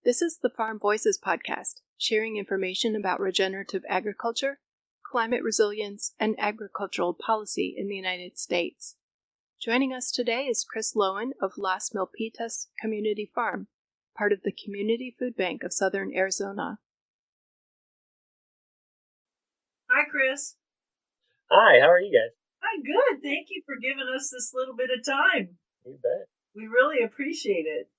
This is the Farm Voices podcast, sharing information about regenerative agriculture, climate resilience, and agricultural policy in the United States. Joining us today is Chris Lowen of Las Milpitas Community Farm, part of the Community Food Bank of Southern Arizona. Hi, Chris. Hi, how are you guys? I'm good. Thank you for giving us this little bit of time. You bet. We really appreciate it.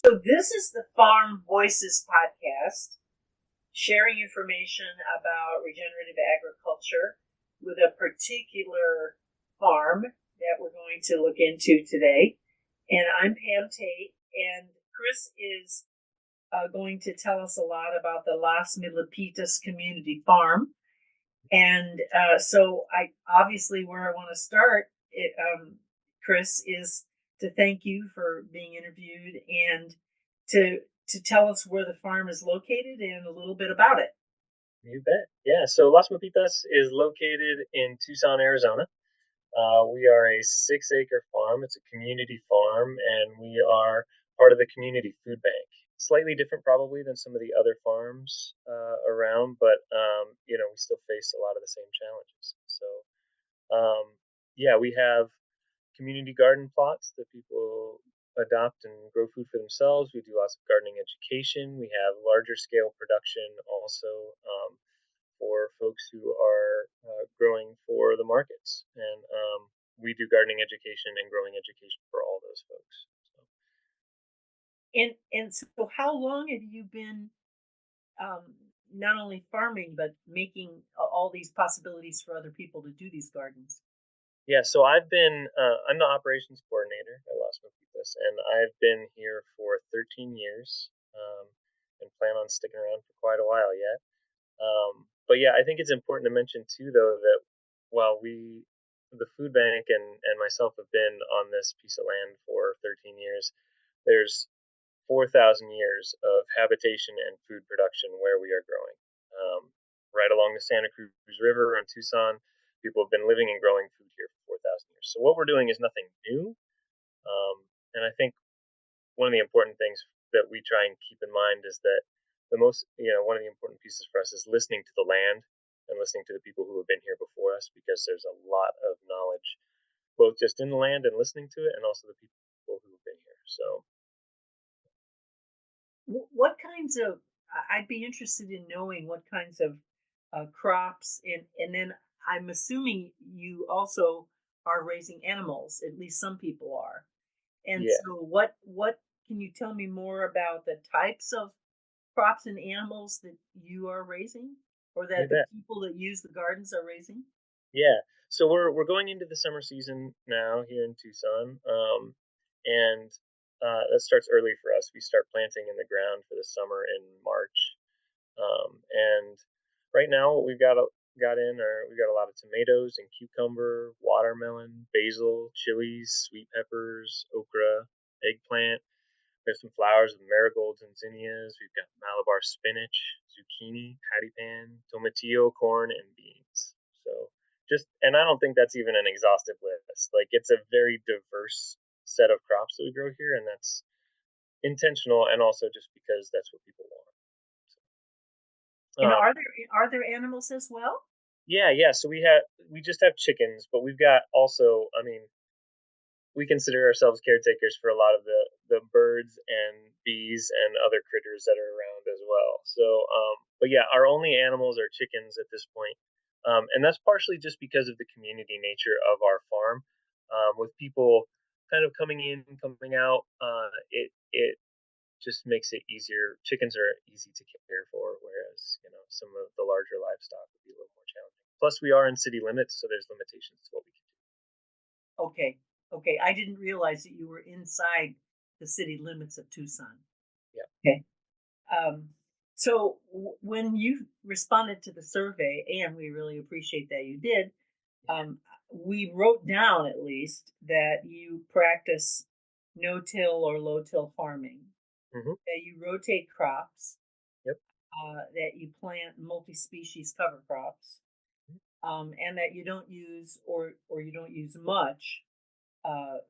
So this is the Farm Voices podcast, sharing information about regenerative agriculture with a particular farm that we're going to look into today. And I'm Pam Tate, and Chris is going to tell us a lot about the Las Milpitas Community Farm. And so I obviously where I want to start, Chris, is to thank you for being interviewed and to tell us where the farm is located and a little bit about it. You bet. Yeah, so Las Milpitas is located in Tucson, Arizona. We are a 6-acre farm. It's a community farm, and we are part of the Community Food Bank. Slightly different probably than some of the other farms around, but we still face a lot of the same challenges. So we have community garden plots that people adopt and grow food for themselves. We do lots of gardening education. We have larger scale production also for folks who are growing for the markets, and we do gardening education and growing education for all those folks. And so how long have you been not only farming, but making all these possibilities for other people to do these gardens? Yeah, so I'm the operations coordinator at Las Milpitas, and I've been here for 13 years and plan on sticking around for quite a while yet. But yeah, I think it's important to mention too, though, that while the food bank and myself have been on this piece of land for 13 years, there's 4,000 years of habitation and food production where we are growing. Right along the Santa Cruz River in Tucson, people have been living and growing food here for 4,000 years. So what we're doing is nothing new. And I think one of the important things that we try and keep in mind is that one of the important pieces for us is listening to the land and listening to the people who have been here before us, because there's a lot of knowledge, both just in the land and listening to it, and also the people who have been here. So what kinds of, I'd be interested in knowing what kinds of crops, and then I'm assuming you also are raising animals, at least some people are. And yeah. So what can you tell me more about the types of crops and animals that you are raising, or that the people that use the gardens are raising? Yeah. So we're going into the summer season now here in Tucson. And that starts early for us. We start planting in the ground for the summer in March. And right now what we've got a lot of tomatoes and cucumber, watermelon, basil, chilies, sweet peppers, okra, eggplant. There's some flowers with marigolds and zinnias. We've got Malabar spinach, zucchini, patty pan, tomatillo, corn, and beans. So and I don't think that's even an exhaustive list. Like, it's a very diverse set of crops that we grow here, and that's intentional, and also just because that's what people want. And are there animals as well? Yeah. So we just have chickens, but we've got also, we consider ourselves caretakers for a lot of the birds and bees and other critters that are around as well. So, but yeah, our only animals are chickens at this point. And that's partially just because of the community nature of our farm. With people kind of coming in, coming out, it just makes it easier. Chickens are easy to care for, whereas some of the larger livestock would be a little more challenging. Plus, we are in city limits, so there's limitations to what we can do. Okay. I didn't realize that you were inside the city limits of Tucson. Yeah. Okay. So when you responded to the survey, and we really appreciate that you did, we wrote down at least that you practice no-till or low-till farming, that you rotate crops, Yep. that you plant multi-species cover crops, and that you don't use or you don't use much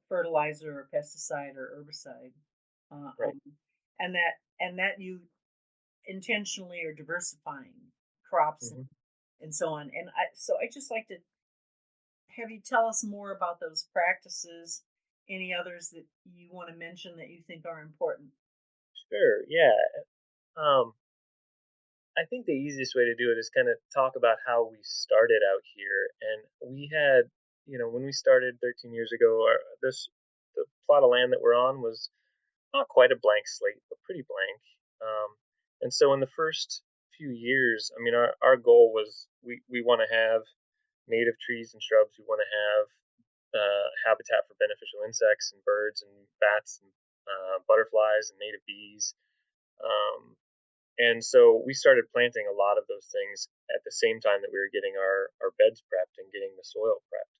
fertilizer or pesticide or herbicide, Right. and that and that you intentionally are diversifying crops Hmm. and so on. And I just like to have you tell us more about those practices, any others that you want to mention that you think are important. Sure. Yeah. Um, I think the easiest way to do it is kind of talk about how we started out here. And we had, when we started 13 years ago, the plot of land that we're on was not quite a blank slate, but pretty blank. And so in the first few years, I mean, our goal was we want to have native trees and shrubs. We want to have habitat for beneficial insects and birds and bats and butterflies and native bees. Um, and so we started planting a lot of those things at the same time that we were getting our beds prepped and getting the soil prepped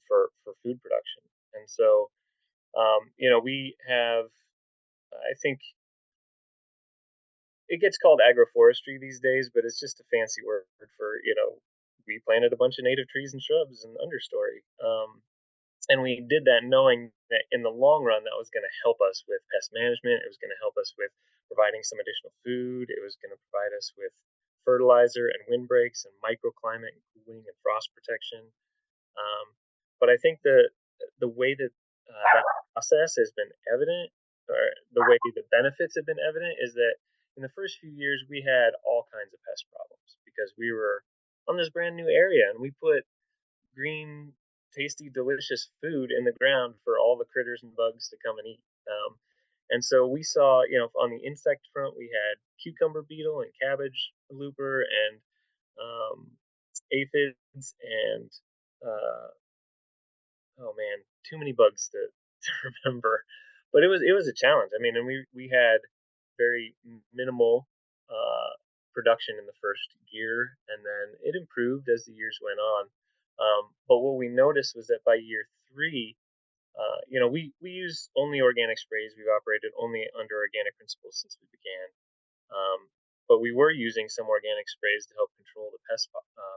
for food production. And so, we have, I think it gets called agroforestry these days, but it's just a fancy word for, we planted a bunch of native trees and shrubs and understory. And we did that knowing that in the long run, that was going to help us with pest management. It was going to help us with providing some additional food. It was going to provide us with fertilizer and windbreaks and microclimate and cooling and frost protection. Um, but I think the way that that process has been evident, or the way the benefits have been evident, is that in the first few years we had all kinds of pest problems because we were on this brand new area and we put green, tasty, delicious food in the ground for all the critters and bugs to come and eat. And so we saw, on the insect front, we had cucumber beetle and cabbage looper and aphids and uh, oh man, too many bugs to, to remember. But it was a challenge. I mean, and we had very minimal production in the first year, and then it improved as the years went on. But what we noticed was that by year three, we use only organic sprays. We've operated only under organic principles since we began. But we were using some organic sprays to help control the pest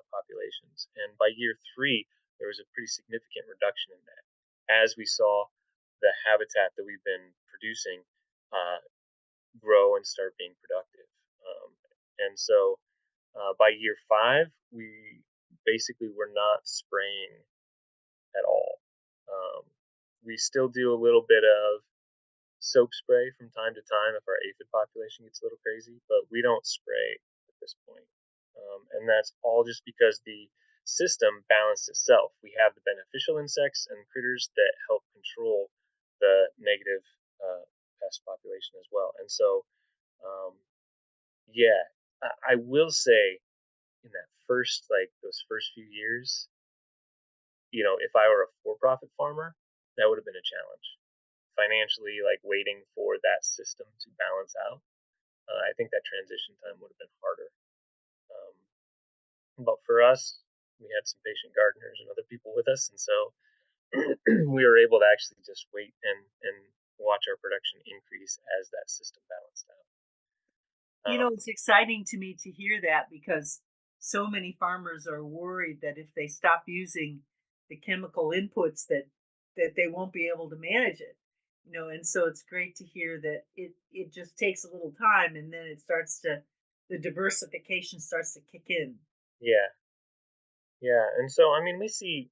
populations. And by year three, there was a pretty significant reduction in that as we saw the habitat that we've been producing uh, grow and start being productive. And so by year five, we basically were not spraying at all. Um, we still do a little bit of soap spray from time to time if our aphid population gets a little crazy, but we don't spray at this point. And that's all just because the system balanced itself. We have the beneficial insects and critters that help control the negative pest population as well. And so, um, yeah, I will say in that first, like those first few years, if I were a for-profit farmer, that would have been a challenge financially, like waiting for that system to balance out. I think that transition time would have been harder. Um, but for us, we had some patient gardeners and other people with us, and so we were able to actually just wait and watch our production increase as that system balanced out. It's exciting to me to hear that because so many farmers are worried that if they stop using the chemical inputs that they won't be able to manage it. And so it's great to hear that it just takes a little time and then the diversification starts to kick in. Yeah, yeah, and so I mean, we see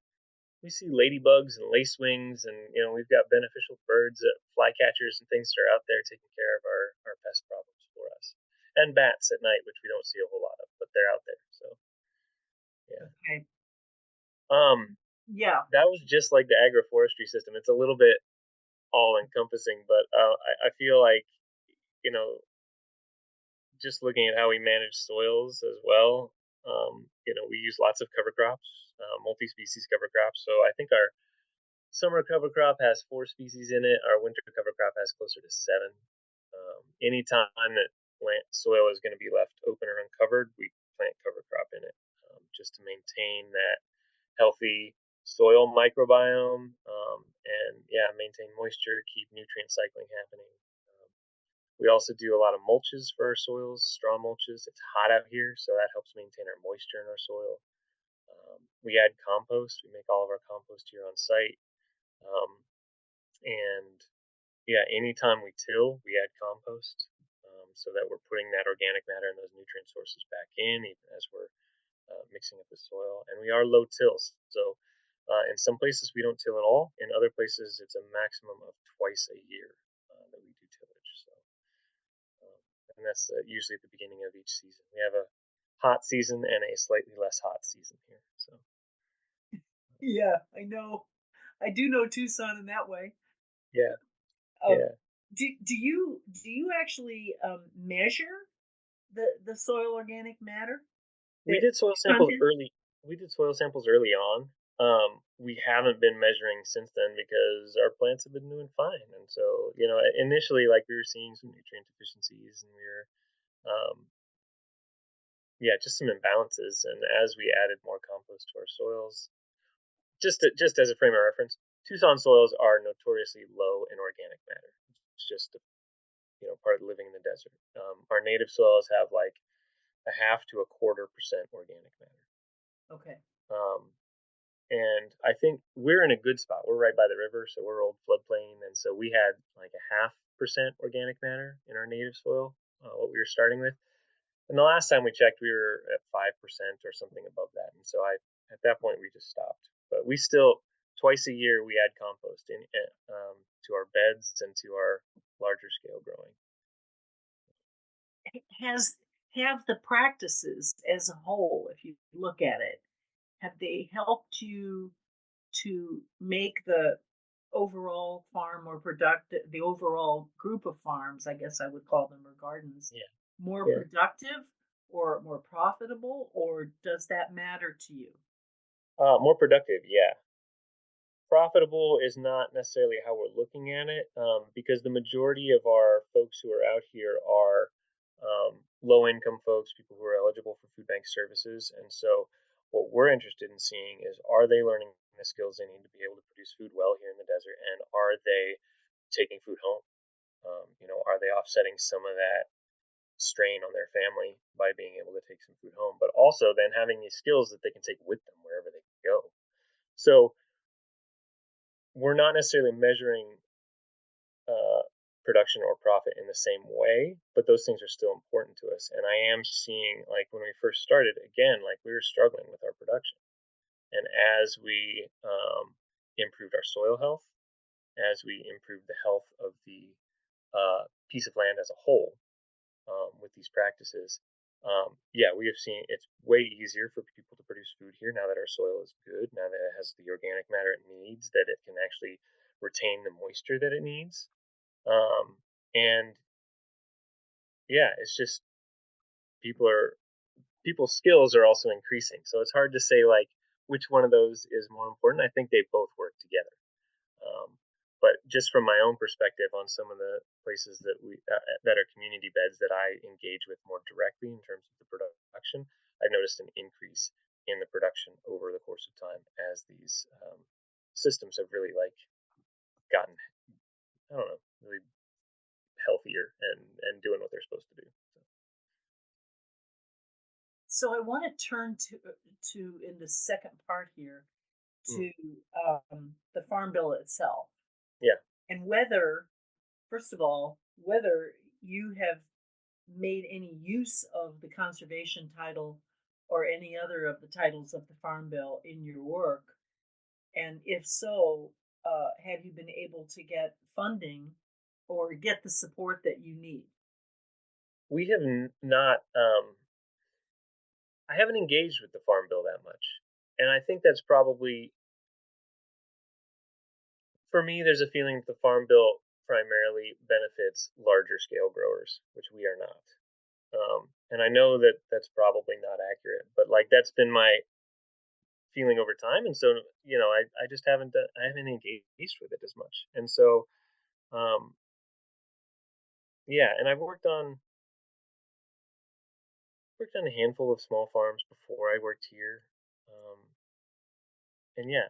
ladybugs and lacewings, and we've got beneficial birds, flycatchers, and things that are out there taking care of our pest problems for us, and bats at night, which we don't see a whole lot of, but they're out there. So yeah. Okay. Um, Yeah. that was just like the agroforestry system. It's a little bit all encompassing, but I feel like you know just looking at how we manage soils as well. We use lots of cover crops, multi-species cover crops. So I think our summer cover crop has 4 species in it. Our winter cover crop has closer to 7. Anytime that soil is going to be left open or uncovered, we plant cover crop in it, just to maintain that healthy soil microbiome, and yeah, maintain moisture, keep nutrient cycling happening. We also do a lot of mulches for our soils, straw mulches. It's hot out here, so that helps maintain our moisture in our soil. We add compost. We make all of our compost here on site. And yeah, anytime we till, we add compost. so that we're putting that organic matter and those nutrient sources back in, even as we're mixing up the soil. And we are low tills, so in some places we don't till at all. In other places, it's a maximum of twice a year that we do tillage. So, and that's usually at the beginning of each season. We have a hot season and a slightly less hot season here. So, Yeah, I know. I do know Tucson in that way. yeah, Um, yeah. do you actually measure the soil organic matter? We The did soil samples content? early. We did soil samples early on. We haven't been measuring since then because our plants have been doing fine. And so, initially, like we were seeing some nutrient deficiencies, and we were, um, yeah, just some imbalances. And as we added more compost to our soils, just as a frame of reference, Tucson soils are notoriously low in organic matter. It's just part of living in the desert. Our native soils have like a half to a quarter% organic matter. Okay. Um, and I think we're in a good spot. We're right by the river, so we're old floodplain, and so we had like a 0.5% organic matter in our native soil, what we were starting with. And the last time we checked, we were at 5% or something above that. And so at that point, we just stopped. But we still, twice a year, we add compost to our beds and to our larger scale growing. Have the practices as a whole, if you look at it, have they helped you to make the overall farm more productive, the overall group of farms, I guess I would call them, or gardens, Yeah, more yeah. productive or more profitable, or does that matter to you? More productive, yeah. Profitable is not necessarily how we're looking at it, because the majority of our folks who are out here are low income folks, people who are eligible for food bank services. And so, what we're interested in seeing is, are they learning the skills they need to be able to produce food well here in the desert? And are they taking food home? Are they offsetting some of that strain on their family by being able to take some food home, but also then having these skills that they can take with them wherever they go? So, we're not necessarily measuring uh, production or profit in the same way, but those things are still important to us. And I am seeing, like when we first started, again, like we were struggling with our production. And as we improved our soil health, as we improved the health of the piece of land as a whole with these practices, yeah, we have seen it's way easier for people to produce food here now that our soil is good, now that it has the organic matter it needs, that it can actually retain the moisture that it needs. And yeah, it's just people's skills are also increasing. So it's hard to say like which one of those is more important. I think they both work together. Um, but just from my own perspective on some of the places that are community beds that I engage with more directly in terms of the production, I've noticed an increase in the production over the course of time as these systems have really like gotten, I don't know, really healthier and doing what they're supposed to do. So I want to turn to in the second part here Mm, to the farm bill itself, yeah. and whether, first of all, whether you have made any use of the conservation title or any other of the titles of the farm bill in your work, and if so, have you been able to get funding or get the support that you need? We have not. I haven't engaged with the farm bill that much, and I think that's probably for me. There's a feeling that the farm bill primarily benefits larger scale growers, which we are not. And I know that that's probably not accurate, but like that's been my feeling over time, and so I just I haven't engaged with it as much, and so um, yeah, and I've worked on a handful of small farms before I worked here. Um, and yeah,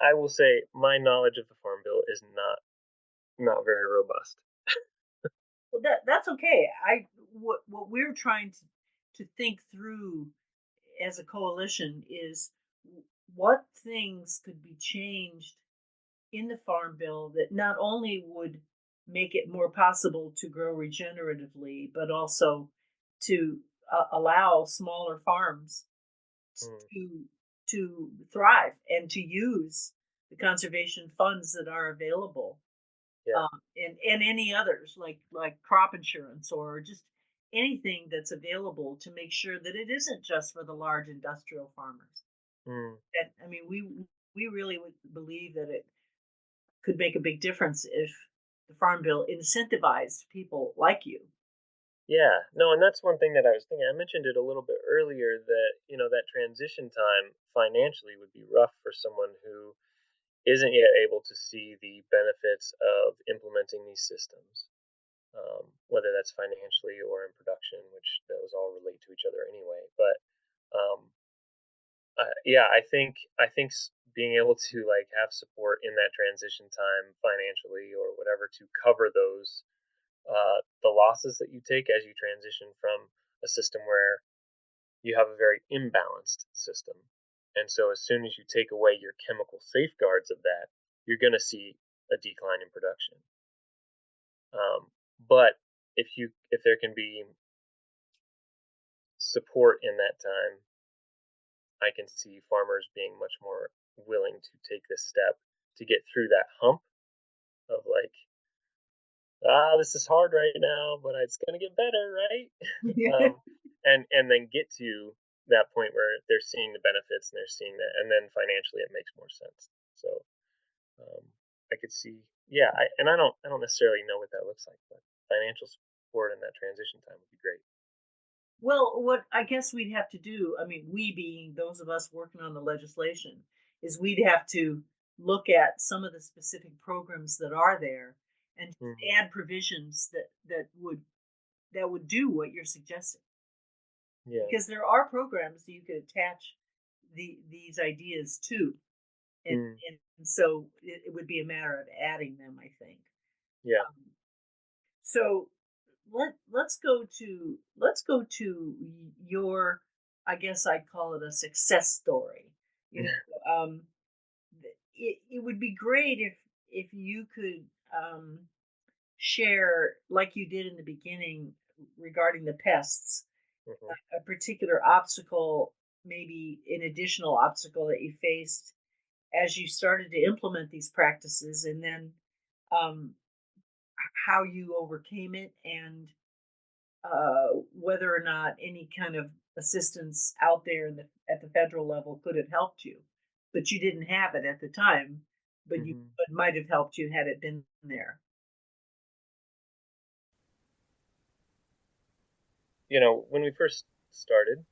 I will say my knowledge of the farm bill is not very robust. Well, that's okay. What we're trying to think through as a coalition is what things could be changed in the farm bill that not only would make it more possible to grow regeneratively, but also to allow smaller farms Mm. to thrive and to use the conservation funds that are available, Yeah. and any others like crop insurance or just anything that's available to make sure that it isn't just for the large industrial farmers. Mm. And I mean, we really would believe that it could make a big difference if the farm bill incentivized people like you. Yeah, no, and that's one thing that I was thinking. I mentioned it a little bit earlier that, that transition time financially would be rough for someone who isn't yet able to see the benefits of implementing these systems, whether that's financially or in production, which those all relate to each other anyway. But um, yeah, I think being able to like have support in that transition time financially or whatever to cover those the losses that you take as you transition from a system where you have a very imbalanced system. And so as soon as you take away your chemical safeguards of that, you're going to see a decline in production. But if there can be support in that time, I can see farmers being much more willing to take this step to get through that hump of like, this is hard right now, but it's gonna get better, right? um, and then get to that point where they're seeing the benefits and they're seeing that, and then financially it makes more sense. So um, I could see, yeah, I don't necessarily know what that looks like, but financial support in that transition time would be great. Well, what I guess we'd have to do, I mean, we being those of us working on the legislation, is we'd have to look at some of the specific programs that are there and Hmm. add provisions that would do what you're suggesting. Yeah. Because there are programs that you could attach these ideas to, and Mm. so it would be a matter of adding them, I think. Yeah. So let's go to your, I guess I'd call it a success story. You know, it would be great if you could share, like you did in the beginning regarding the pests, Hmm. a particular obstacle, maybe an additional obstacle that you faced as you started to implement these practices, and then um, how you overcame it, and whether or not any kind of assistance out there at the federal level could have helped you, but you didn't have it at the time, Hmm. but might have helped you had it been there. When we first started,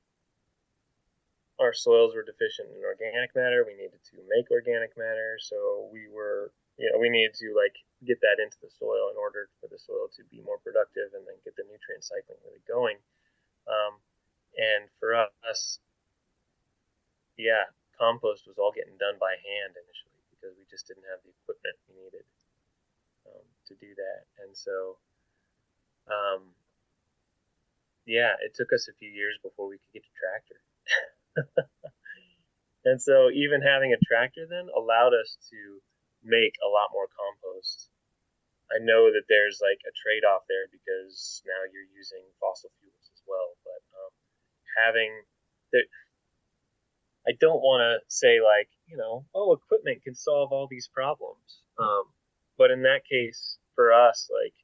our soils were deficient in organic matter. We needed to make organic matter, so we needed to like get that into the soil in order for the soil to be more productive and then get the nutrient cycling really going. Um, and for us, yeah, compost was all getting done by hand initially because we just didn't have the equipment we needed to do that. And so, um, yeah, it took us a few years before we could get a tractor. And so even having a tractor then allowed us to make a lot more compost. I know that there's like a trade-off there because now you're using fossil fuels as well, but having the I don't want to say like, oh, equipment can solve all these problems. But in that case, for us, like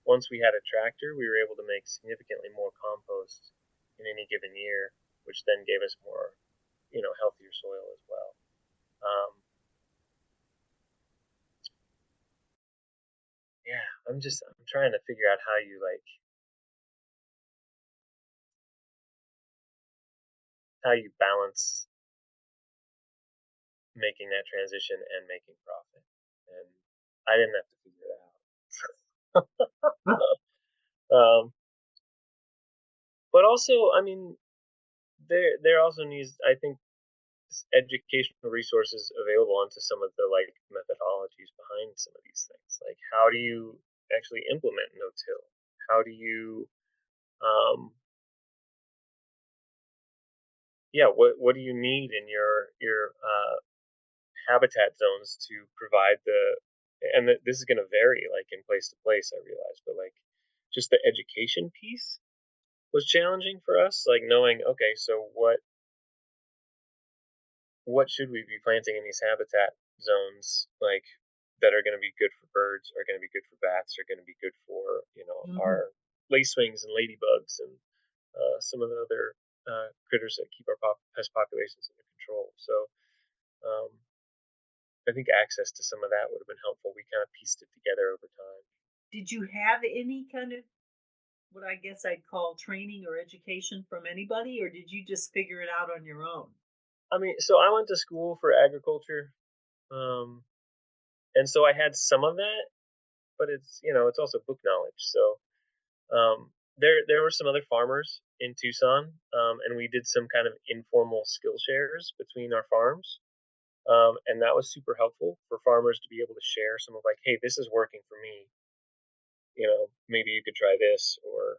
once we had a tractor, we were able to make significantly more compost in any given year, which then gave us more, healthier soil as well. Um, yeah, I'm trying to figure out how you balance making that transition and making profit. And I didn't have to figure it out. But also, I mean, there also needs, I think, educational resources available onto some of the like methodologies behind some of these things. Like, how do you actually implement no-till? How do you, um, yeah, what do you need in your habitat zones to provide and this is going to vary like in place to place, I realize, but like just the education piece was challenging for us, like knowing, okay, so what should we be planting in these habitat zones, like that are going to be good for birds, are going to be good for bats, are going to be good for Mm-hmm. our lacewings and ladybugs and some of the other critters that keep our pest populations under control. So um, I think access to some of that would have been helpful. We kind of pieced it together over time. Did you have any kind of what I guess I'd call training or education from anybody, or did you just figure it out on your own? I mean, so I went to school for agriculture, and so I had some of that, but it's also book knowledge. So there were some other farmers in Tucson, and we did some kind of informal skill shares between our farms, and that was super helpful for farmers to be able to share some of like, hey, this is working for me. Maybe you could try this, or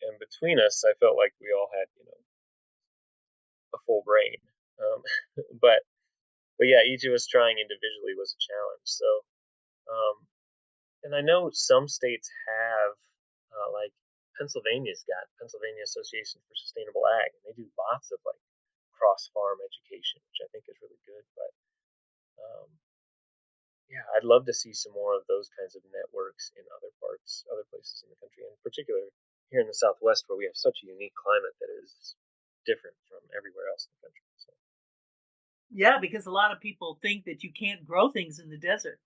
and between us, I felt like we all had a full brain, um, but yeah, each of us trying individually was a challenge. So um, and I know some states have, like Pennsylvania's got Pennsylvania Association for Sustainable Ag, and they do lots of like cross farm education, which I think is really good. But um, yeah, I'd love to see some more of those kinds of networks in other places in the country, in particular here in the Southwest, where we have such a unique climate that is different from everywhere else in the country. So. Yeah, because a lot of people think that you can't grow things in the desert.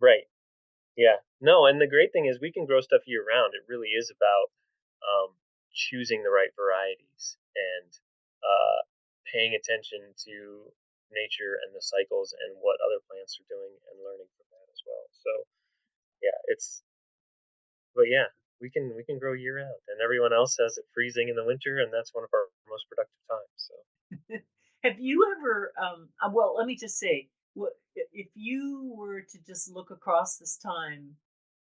Right. Yeah. No, and the great thing is we can grow stuff year round. It really is about choosing the right varieties and uh, paying attention to nature and the cycles and what other plants are doing and learning from that as well. So yeah, but yeah, we can grow year round, and everyone else has it freezing in the winter, and that's one of our most productive times. So Have you ever, well, let me just say, if you were to just look across this time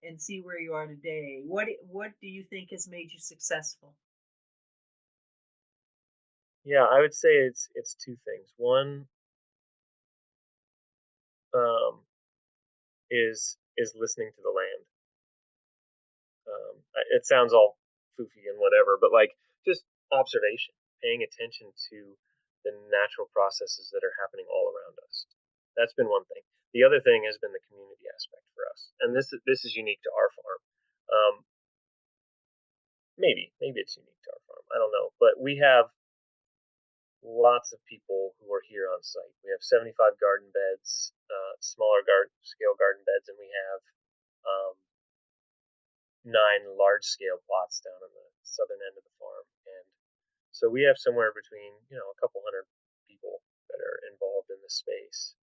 and see where you are today, what do you think has made you successful? yeah, I would say it's two things. One um, is listening to the land. It sounds all foofy and whatever, but like just observation, paying attention to the natural processes that are happening all around us. That's been one thing. The other thing has been the community aspect for us, and this is unique to our farm. Maybe it's unique to our farm. I don't know, but we have lots of people who are here on site. We have 75 garden beds, smaller scale garden beds, and we have um, 9 large scale plots down on the southern end of the farm. And so we have somewhere between, a couple hundred people that are involved in this space,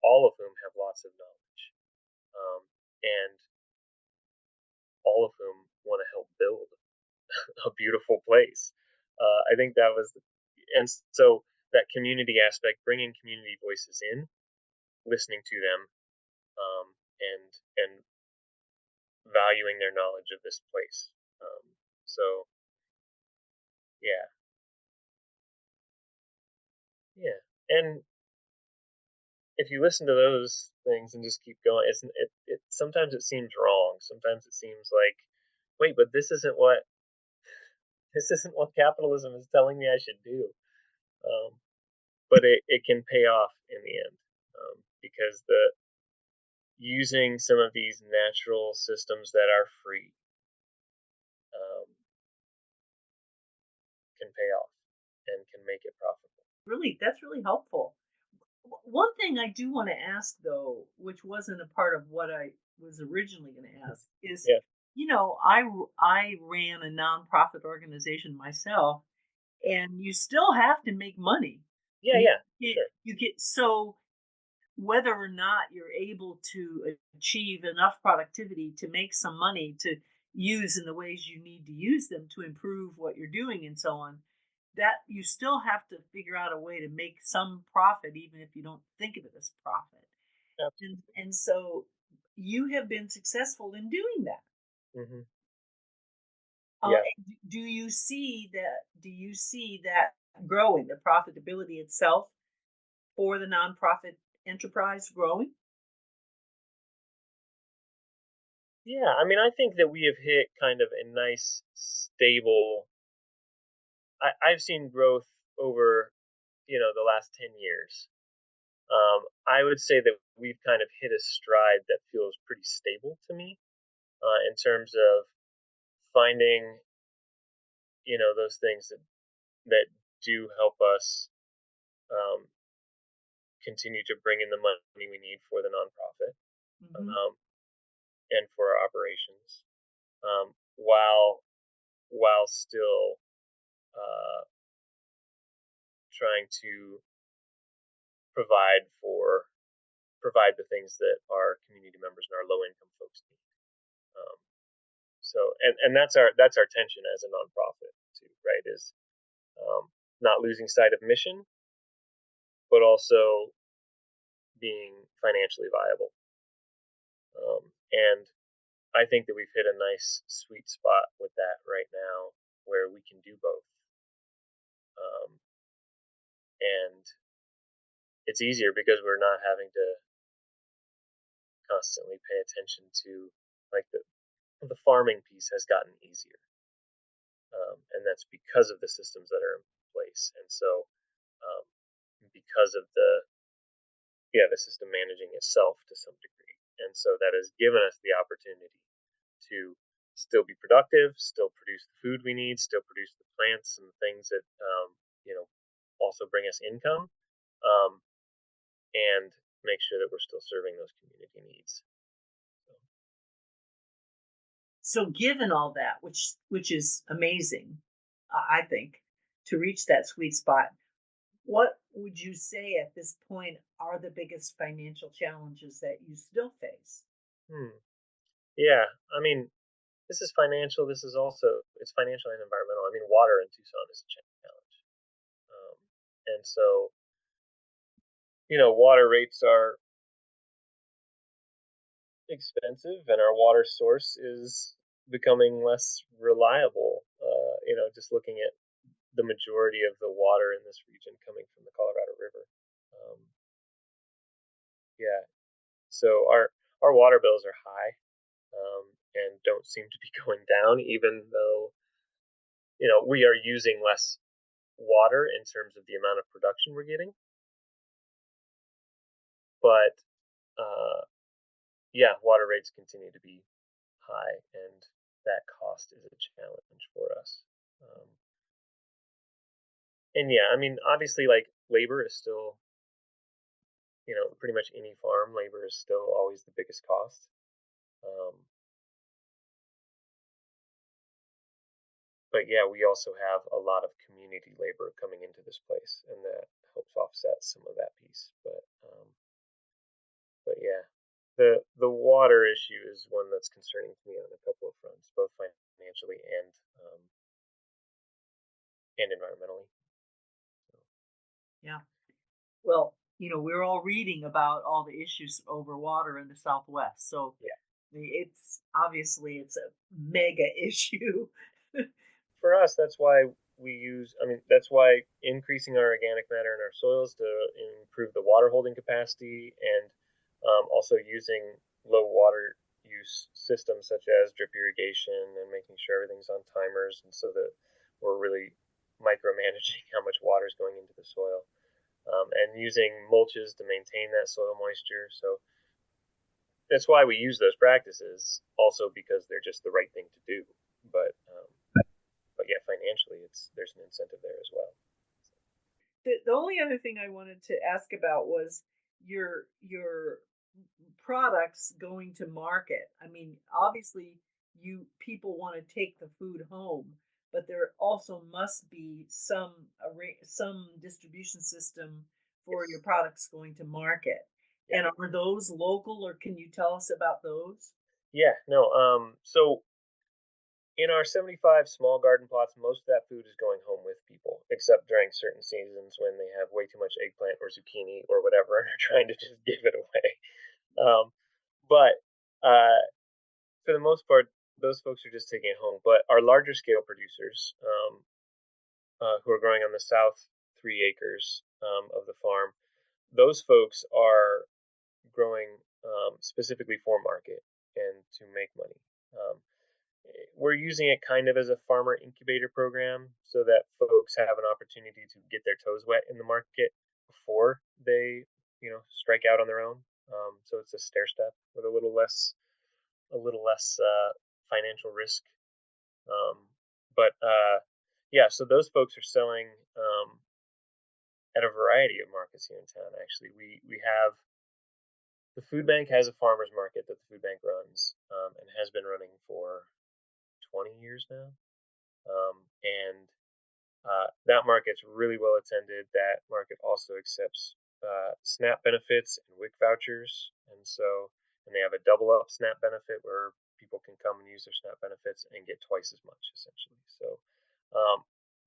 all of whom have lots of knowledge, and all of whom want to help build a beautiful place. I think that was, and so that community aspect, bringing community voices in, listening to them, and valuing their knowledge of this place. So yeah, yeah, and if you listen to those things and just keep going, it sometimes it seems wrong. Sometimes it seems like, wait, but this isn't what capitalism is telling me I should do. Um, but it can pay off in the end, because the using some of these natural systems that are free um, can pay off and can make it profitable. Really, that's really helpful. One thing I do want to ask, though, which wasn't a part of what I was originally going to ask, is, Yeah, I ran a nonprofit organization myself, and you still have to make money. yeah, You yeah, get, sure. you get so whether or not you're able to achieve enough productivity to make some money to use in the ways you need to use them to improve what you're doing and so on, that you still have to figure out a way to make some profit even if you don't think of it as profit. Absolutely. And so you have been successful in doing that. Hmm. Yeah. Do you see that growing, the profitability itself for the nonprofit enterprise growing? Yeah, I mean, I think that we have hit kind of a nice, stable. I've seen growth over, the last 10 years. I would say that we've kind of hit a stride that feels pretty stable to me in terms of finding, those things that do help us um, continue to bring in the money we need for the nonprofit Mm-hmm. um, and for our operations, while still uh, trying to provide for provide the things that our community members and our low income folks need. Um, so and that's our tension as a nonprofit too, right? Is not losing sight of mission, but also being financially viable. And I think that we've hit a nice sweet spot with that right now, where we can do both. And it's easier because we're not having to constantly pay attention to, like, the farming piece has gotten easier, and that's because of the systems that are in place. And so, um, because of the system managing itself to some degree, and so that has given us the opportunity to still be productive, still produce the food we need, still produce the plants and things that also bring us income, um, and make sure that we're still serving those community needs. So, given all that, which is amazing, I think, to reach that sweet spot, what would you say at this point are the biggest financial challenges that you still face? Hmm. Yeah, I mean, this is financial. This is also it's financial and environmental. I mean, water in Tucson is a challenge, um, and so water rates are expensive, and our water source is becoming less reliable. Just looking at the majority of the water in this region coming from the Colorado River. Um, yeah, so our water bills are high, and don't seem to be going down, even though we are using less water in terms of the amount of production we're getting. But yeah, water rates continue to be high, and that cost is a challenge for us. Um, and yeah, I mean, obviously, like, labor is still, pretty much any farm labor is still always the biggest cost. Um, but yeah, we also have a lot of community labor coming into this place, and that helps offset some of that piece. But yeah, the water issue is one that's concerning to me on a couple of fronts, both financially um, and environmentally. So, Yeah. Well, we're all reading about all the issues over water in the Southwest. So yeah, it's obviously it's a mega issue. for us, that's why we use. I mean, that's why increasing our organic matter in our soils to improve the water holding capacity, and also using low water use systems such as drip irrigation, and making sure everything's on timers, and so that we're really micromanaging how much water is going into the soil, and using mulches to maintain that soil moisture. So that's why we use those practices, also because they're just the right thing to do. But yeah, financially, there's an incentive there as well. The only other thing I wanted to ask about was your products going to market. I mean, obviously, you people want to take the food home, but there also must be some distribution system for your Yes. products going to market. Yeah. And are those local, or can you tell us about those? Yeah. No. So in our 75 small garden plots, most of that food is going home with people, except during certain seasons when they have way too much eggplant or zucchini or whatever, and are trying to just give it away. But for the most part, those folks are just taking it home. But our larger scale producers, who are growing on the south 3 acres of the farm, those folks are growing specifically for market. and to make money. We're using it kind of as a farmer incubator program so that folks have an opportunity to get their toes wet in the market before they, strike out on their own. So it's a stair step with a little less financial risk. But yeah, so those folks are selling at a variety of markets here in town. Actually, we have the food bank has a farmers market that the food bank runs and has been running for 20 years now. And that market's really well attended. That market also accepts SNAP benefits and WIC vouchers. And they have a double up SNAP benefit where people can come and use their SNAP benefits and get twice as much, essentially. So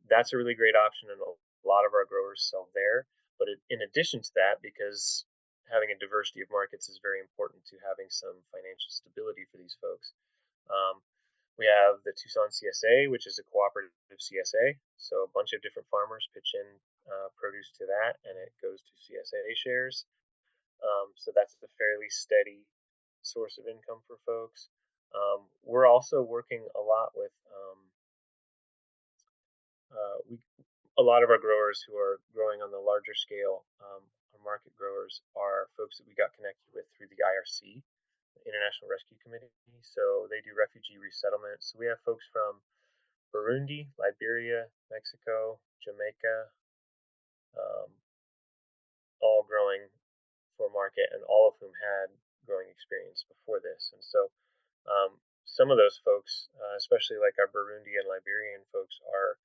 that's a really great option, and a lot of our growers sell there. But in addition to that, because having a diversity of markets is very important to having some financial stability for these folks. We have the Tucson CSA, which is a cooperative CSA. So a bunch of different farmers pitch in produce to that, and it goes to CSA shares. So that's a fairly steady source of income for folks. We're also working a lot with a lot of our growers who are growing on the larger scale. Our market growers are folks that we got connected with through the IRC, International Rescue Committee. So they do refugee resettlement. So we have folks from Burundi, Liberia, Mexico, Jamaica, all growing for market, and all of whom had growing experience before this. And so some of those folks, especially like our Burundi and Liberian folks, are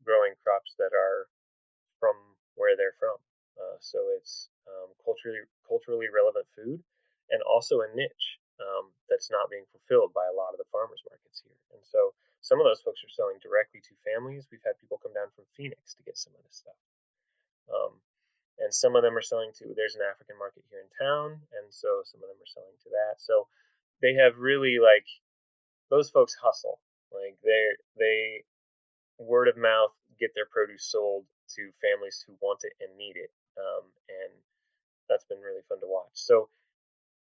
growing crops that are from where they're from. So it's culturally relevant food, and also a niche that's not being fulfilled by a lot of the farmers markets here. And so some of those folks are selling directly to families. We've had people come down from Phoenix to get some of this stuff. And some of them are selling to, there's an African market here in town, and so some of them are selling to that. So they have really, like, those folks hustle. Like, they word of mouth get their produce sold to families who want it and need it. And that's been really fun to watch. So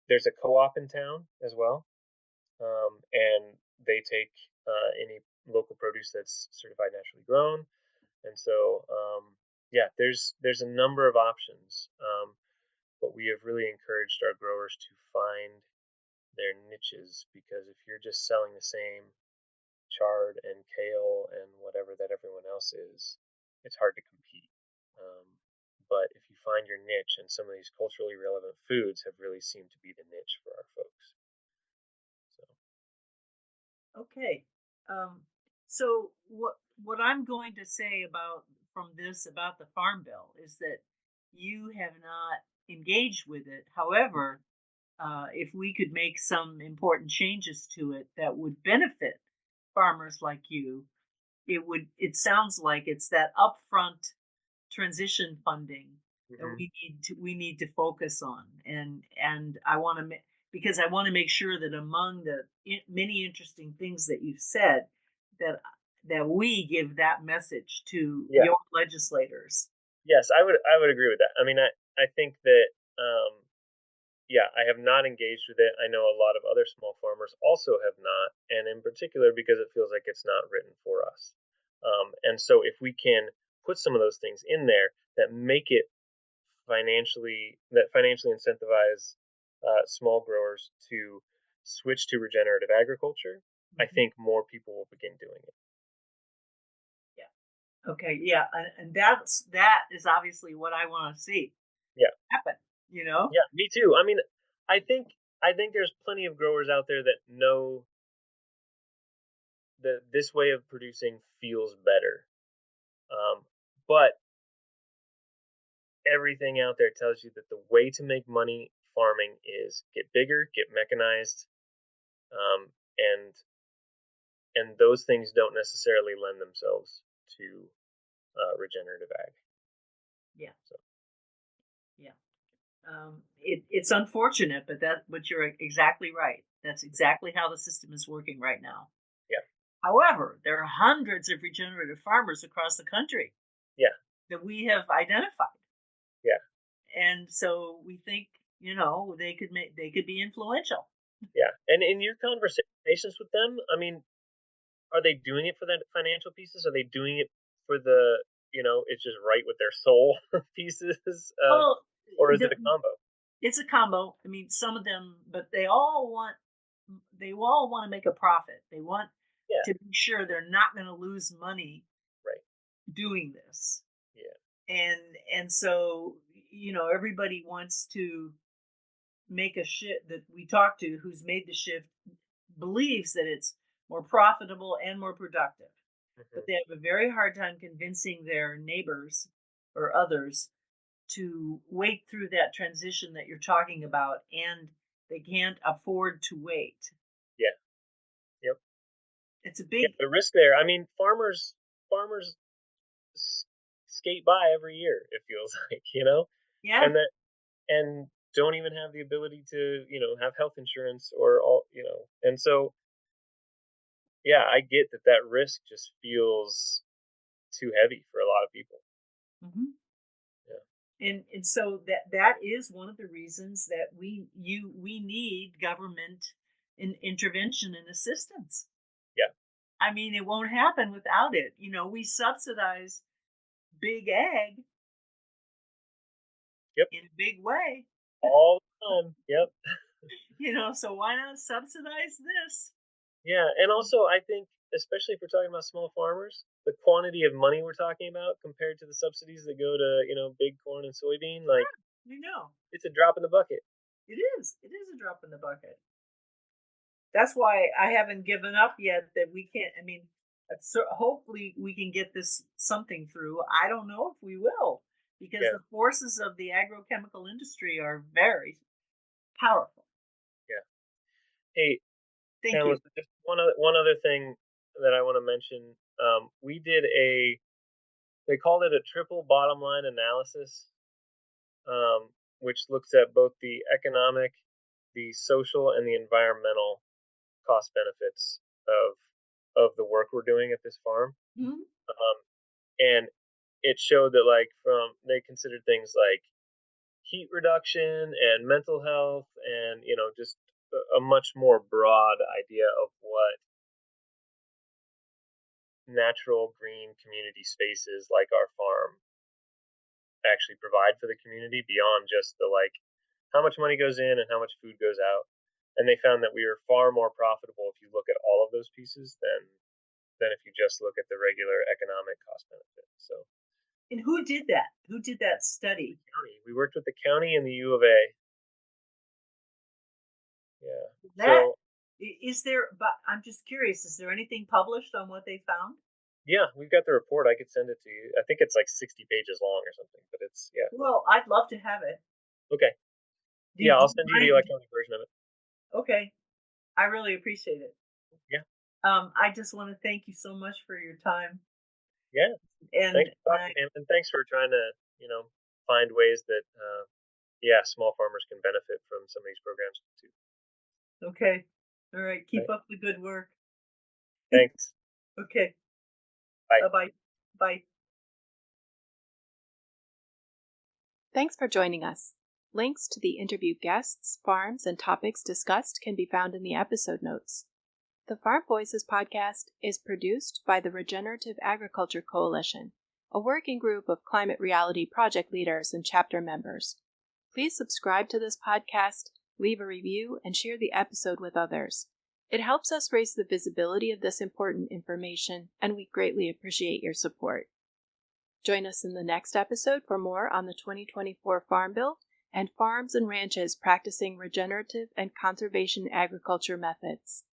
there's a co-op in town as well, and they take any local produce that's certified naturally grown. And so yeah, there's a number of options, but we have really encouraged our growers to find their niches, because if you're just selling the same chard and kale and whatever that everyone else is, it's hard to compete. But if you find your niche, and some of these culturally relevant foods have really seemed to be the niche for our folks. So. Okay. So what I'm going to say about the Farm Bill is that you have not engaged with it. However, if we could make some important changes to it that would benefit farmers like you, it sounds like it's that upfront transition funding that we need to focus on. And I want to because I want to make sure that among the many interesting things that you've said, that we give that message to your legislators. Yes, I would agree with that. I mean, I think that yeah, I have not engaged with it. I know a lot of other small farmers also have not, and in particular because it feels like it's not written for us. And so if we can put some of those things in there that make it financially incentivize small growers to switch to regenerative agriculture, I think more people will begin doing it. Yeah. Okay. Yeah, and that is obviously what I want to see. Yeah. Happen. You know. Yeah, me too. I mean, I think there's plenty of growers out there that know that this way of producing feels better. But everything out there tells you that the way to make money farming is get bigger, get mechanized, and those things don't necessarily lend themselves to regenerative ag. Yeah. So. Yeah. It's unfortunate, but you're exactly right. That's exactly how the system is working right now. Yeah. However, there are hundreds of regenerative farmers across the country. Yeah. That we have identified. Yeah. And so we think, they could be influential. Yeah. And in your conversations with them, I mean, are they doing it for the financial pieces? Are they doing it for the, it's just right with their soul pieces? Well, Or is it the, a combo? it's a combo. I mean, some of them, but they all want to make a profit. They want Yeah. to be sure they're not going to lose money Right. doing this. Yeah. And so, everybody wants to make a shift. That we talk to who's made the shift believes that it's more profitable and more productive, but Hmm. they have a very hard time convincing their neighbors or others to wait through that transition that you're talking about, and they can't afford to wait. Yeah. Yep. It's a Yeah. big. The risk there. I mean, farmers s- skate by every year. It feels like, Yeah. and that and don't even have the ability to, have health insurance or all, and so yeah, I get that risk just feels too heavy for a lot of people. Hmm. Yeah. And so that is one of the reasons that we need government intervention and assistance. Yeah. I mean, it won't happen without it. We subsidize big ag Yep. in a big way. All the time. Yep. So why not subsidize this? Yeah. And also, I think, especially if we're talking about small farmers, the quantity of money we're talking about compared to the subsidies that go to, big corn and soybean, like You know, it's a drop in the bucket. it is. It is a drop in the bucket. That's why I haven't given up yet. That we can't. I mean, so hopefully we can get this something through. I don't know if we will, because Yeah. the forces of the agrochemical industry are very powerful. Yeah. Hey, Thank you. Pamela, just one other thing that I want to mention. We did they called it a triple bottom line analysis, which looks at both the economic, the social, and the environmental cost benefits of the work we're doing at this farm. Mhm. Um, and it showed that they considered things like heat reduction and mental health and just a much more broad idea of what natural green community spaces like our farm actually provide for the community beyond just the how much money goes in and how much food goes out. And they found that we are far more profitable if you look at all of those pieces than if you just look at the regular economic cost benefit. So And who did that? Who did that study? county, we worked with the county and the U of A. Yeah. That So is there. But I'm just curious. Is there anything published on what they found? yeah, we've got the report. I could send it to you. I think it's like 60 pages long or something, but it's yeah. Well, I'd love to have it. Okay. Do Yeah, you I'll send you the mind? electronic version of it. Okay, I really appreciate it. Yeah. I just want to thank you so much for your time, Yeah. and Thanks for talking, man, and thanks for trying to, find ways that yeah, small farmers can benefit from some of these programs too. okay, all right. Keep Right. up the good work. Thanks. Okay, Bye. bye bye. Bye. Thanks for joining us. Links to the interview guests, farms, and topics discussed can be found in the episode notes. The Farm Voices podcast is produced by the Regenerative Agriculture Coalition, a working group of climate reality project leaders and chapter members. Please subscribe to this podcast, leave a review, and share the episode with others. It helps us raise the visibility of this important information, and we greatly appreciate your support. Join us in the next episode for more on the 2024 Farm Bill and farms and ranches practicing regenerative and conservation agriculture methods.